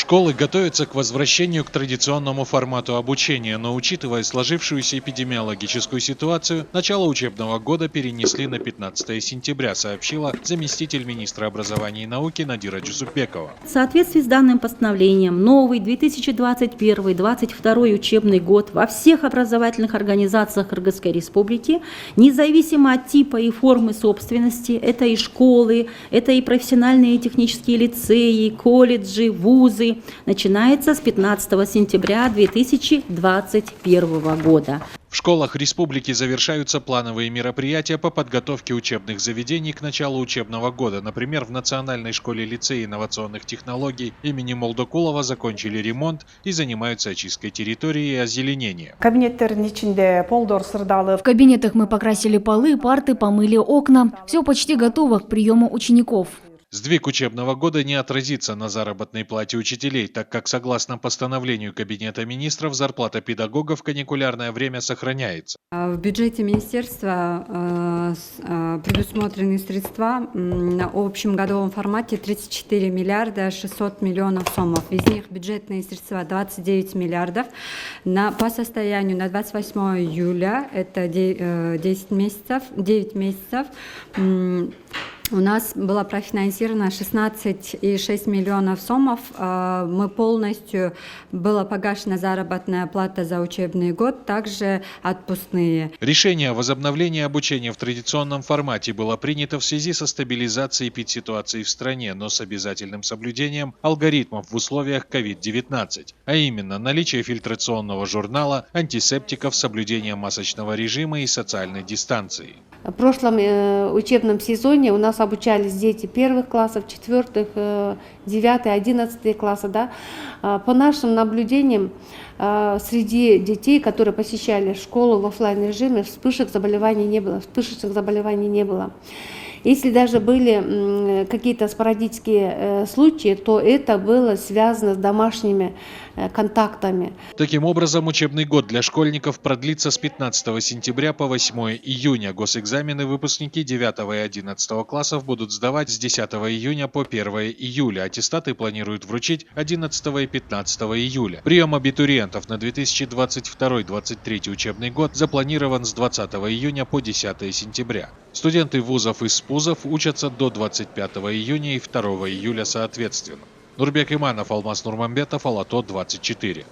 Школы готовятся к возвращению к традиционному формату обучения, но учитывая сложившуюся эпидемиологическую ситуацию, начало учебного года перенесли на 15 сентября, сообщила заместитель министра образования и науки Надира Джусупбекова. В соответствии с данным постановлением, новый 2021-2022 учебный год во всех образовательных организациях Кыргызской Республики, независимо от типа и формы собственности, это и школы, это и профессиональные и технические лицеи, колледжи, вузы, начинается с 15 сентября 2021 года. В школах республики завершаются плановые мероприятия по подготовке учебных заведений к началу учебного года. Например, в Национальной школе-лицее инновационных технологий имени Молдокулова закончили ремонт и занимаются очисткой территории и озеленением. В кабинетах мы покрасили полы, парты, помыли окна. Все почти готово к приему учеников. Сдвиг учебного года не отразится на заработной плате учителей, так как, согласно постановлению Кабинета министров, зарплата педагогов в каникулярное время сохраняется. В бюджете министерства предусмотрены средства на общем годовом формате 34 миллиарда 600 миллионов сомов. Из них бюджетные средства 29 миллиардов. По состоянию на 28 июля, это 9 месяцев, у нас было профинансировано 16,6 миллионов сомов. Была погашена заработная плата за учебный год, также отпускные. Решение о возобновлении обучения в традиционном формате было принято в связи со стабилизацией эпидситуации в стране, но с обязательным соблюдением алгоритмов в условиях COVID-19, а именно наличие фильтрационного журнала, антисептиков, соблюдение масочного режима и социальной дистанции. В прошлом учебном сезоне у нас обучались дети первых классов, 4, 9, 11 класса. Да? По нашим наблюдениям, среди детей, которые посещали школу в офлайн режиме, вспышек заболеваний не было. Если даже были какие-то спорадические случаи, то это было связано с домашними контактами. Таким образом, учебный год для школьников продлится с 15 сентября по 8 июня. Госэкзамены выпускники 9 и 11 классов будут сдавать с 10 июня по 1 июля. Аттестаты планируют вручить 11 и 15 июля. Прием абитуриентов на 2022-2023 учебный год запланирован с 20 июня по 10 сентября. Студенты вузов и спузов учатся до 25 июня и 2 июля соответственно. Нурбек Иманов, Алмаз Нурманбетов, Ала-То 24.